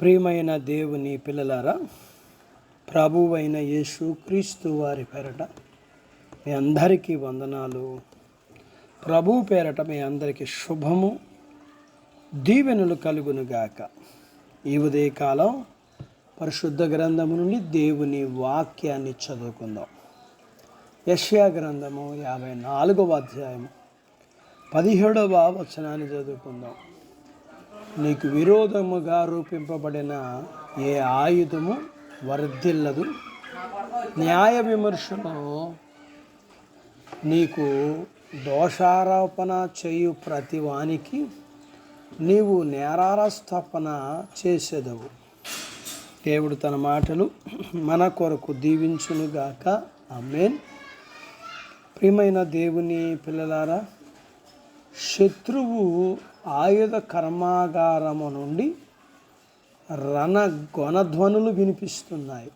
ప్రియమైన దేవుని పిల్లలారా, ప్రభువైన యేసు క్రీస్తు వారి పేరట మీ అందరికీ వందనాలు. ప్రభు పేరట మీ అందరికీ శుభము, దీవెనలు కలుగునుగాక. ఈ ఉదయకాలం పరిశుద్ధ గ్రంథము నుండి దేవుని వాక్యాన్ని చదువుకుందాం. యెషయా గ్రంథము 54వ అధ్యాయం 17వ వచనాన్ని చదువుకుందాం. నీకు విరోధముగా రూపింపబడిన ఏ ఆయుధము వర్ధిల్లదు, న్యాయ విమర్శను నీకు దోషారోపణ చేయు ప్రతి వానికి నీవు నేరారోపణ చేసేదవు. దేవుడు తన మాటలు మన కొరకు దీవించునుగాక. ఆమేన్. ప్రియమైన దేవుని పిల్లలారా, శత్రువు ఆయుధ కర్మాగారము నుండి రణగొణధ్వనులు వినిపిస్తున్నాయి.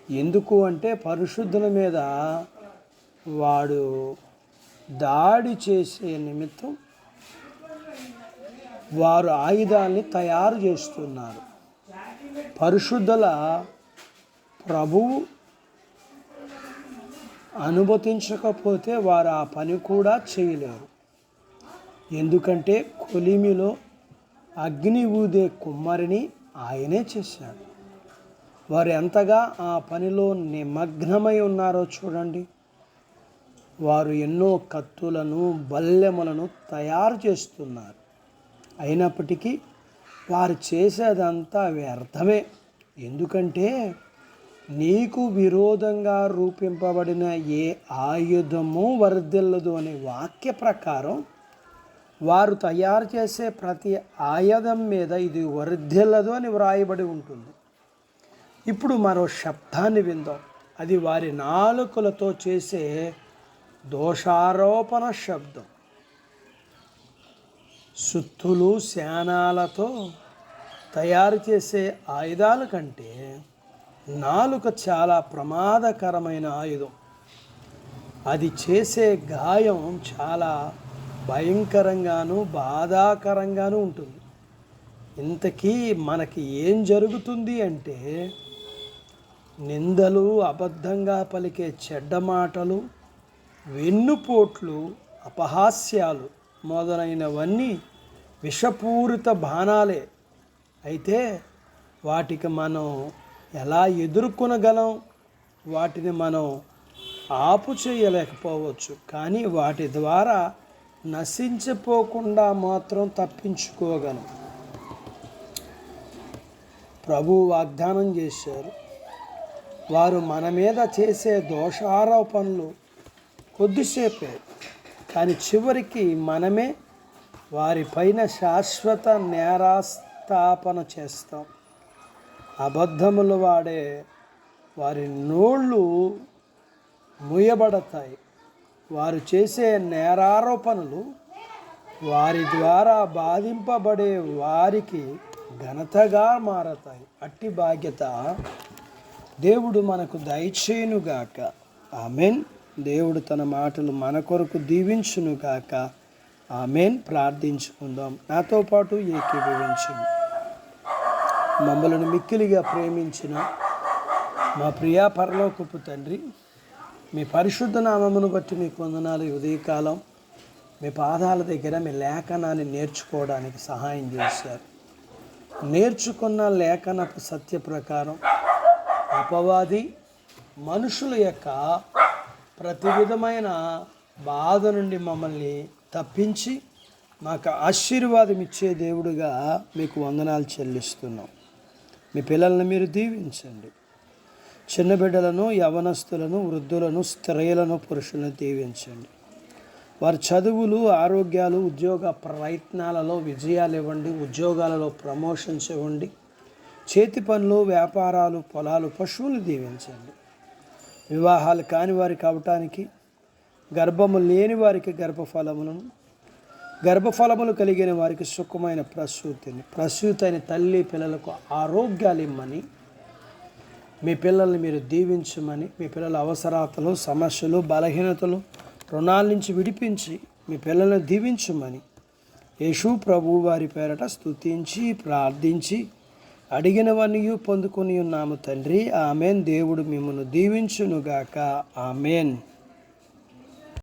ఎందుకు అంటే పరిశుద్ధుల మీద వాడు దాడి చేసే నిమిత్తం వారు ఆయుధాల్ని తయారు చేస్తున్నారు. పరిశుద్ధుల ప్రభువు అనుమతించకపోతే వారు ఆ పని కూడా చేయలేరు. ఎందుకంటే కొలిమిలో అగ్ని ఊదే కుమ్మరిని ఆయనే చేశాడు. వారు ఎంతగా ఆ పనిలో నిమగ్నమై ఉన్నారో చూడండి. వారు ఎన్నో కత్తులను, బల్లెములను తయారు చేస్తున్నారు. అయినప్పటికీ వారు చేసేదంతా వ్యర్థమే. ఎందుకంటే నీకు విరోధంగా రూపింపబడిన ఏ ఆయుధము వర్ధిల్లదు అనే వాక్య ప్రకారం వారు తయారు చేసే ప్రతి ఆయుధం మీద ఇది వర్ధిల్లదు అని వ్రాయబడి ఉంటుంది. ఇప్పుడు మరో శబ్దాన్ని విందాం. అది వారి నాలుకలతో చేసే దోషారోపణ శబ్దం. సుత్తులు, శానాలతో తయారు చేసే ఆయుధాల కంటే నాలుక చాలా ప్రమాదకరమైన ఆయుధం. అది చేసే గాయం చాలా భయంకరంగాను బాధాకరంగాను ఉంటుంది. ఇంతకీ మనకి ఏం జరుగుతుంది అంటే నిందలు, అబద్ధంగా పలికే చెడ్డ మాటలు, వెన్నుపోట్లు, అపహాస్యాలు మొదలైనవన్నీ విషపూరిత బాణాలే. అయితే వాటికి మనం ఎలా ఎదుర్కొనగలం? వాటిని మనం ఆపు చేయలేకపోవచ్చు, కానీ వాటి ద్వారా నశించిపోకుండా మాత్రం తప్పించుకోగలం. ప్రభు వాగ్దానం చేశారు, వారు మన మీద చేసే దోషారోపణలు కొద్దిసేపే, కానీ చివరికి మనమే వారిపైన శాశ్వత నేరాస్థాపన చేస్తాం. అబద్ధములు వాడే వారి నోళ్ళు మూయబడతాయి. వారు చేసే నేరారోపణలు వారి ద్వారా బాధింపబడే వారికి ఘనతగా మారతాయి. అట్టి భాగ్యత దేవుడు మనకు దయచేయునుగాక. ఆమేన్. దేవుడు తన మాటలు మన కొరకు దీవించునుగాక. ఆమేన్. ప్రార్థించుకుందాం. నాతో పాటు ఏకీభవించండి. మమ్మల్ని మిక్కిలిగా ప్రేమించిన మా ప్రియా పరలోకపు తండ్రి, మీ పరిశుద్ధ నామమును బట్టి మీకు వందనాలు. ఉదయకాలం మీ పాదాల దగ్గర మీ లేఖనాన్ని నేర్చుకోవడానికి సహాయం చేశారు. నేర్చుకున్న లేఖనపు సత్య ప్రకారం అపవాది మనుషుల యొక్క ప్రతి విధమైన బాధ నుండి మమ్మల్ని తప్పించి మాకు ఆశీర్వాదం ఇచ్చే దేవుడుగా మీకు వందనాలు చెల్లిస్తున్నాం. మీ పిల్లలను మీరు దీవించండి. చిన్న బిడ్డలను, యవనస్తులను, వృద్ధులను, స్త్రీలను, పురుషులను దీవించండి. వారి చదువులు, ఆరోగ్యాలు, ఉద్యోగ ప్రయత్నాలలో విజయాలు ఇవ్వండి. ఉద్యోగాలలో ప్రమోషన్స్ ఇవ్వండి. చేతి పనులు, వ్యాపారాలు, పొలాలు, పశువులు దీవించండి. వివాహాలు కాని వారికి అవటానికి, గర్భము లేని వారికి గర్భఫలములను, గర్భఫలములు కలిగిన వారికి సుఖమైన ప్రసూతి అయిన తల్లి పిల్లలకు ఆరోగ్యాలు ఇమ్మని, మీ పిల్లల్ని మీరు దీవించమని, మీ పిల్లల అవసరాతలు, సమస్యలు, బలహీనతలు, రుణాల నుంచి విడిపించి మీ పిల్లల్ని దీవించమని యేసు ప్రభు వారి పేరట స్తుతించి ప్రార్థించి అడిగినవనియు పొందుకొని ఉన్నాము తండ్రి. ఆమెన్. దేవుడు మిమ్మల్ని దీవించునుగాక. ఆమెన్.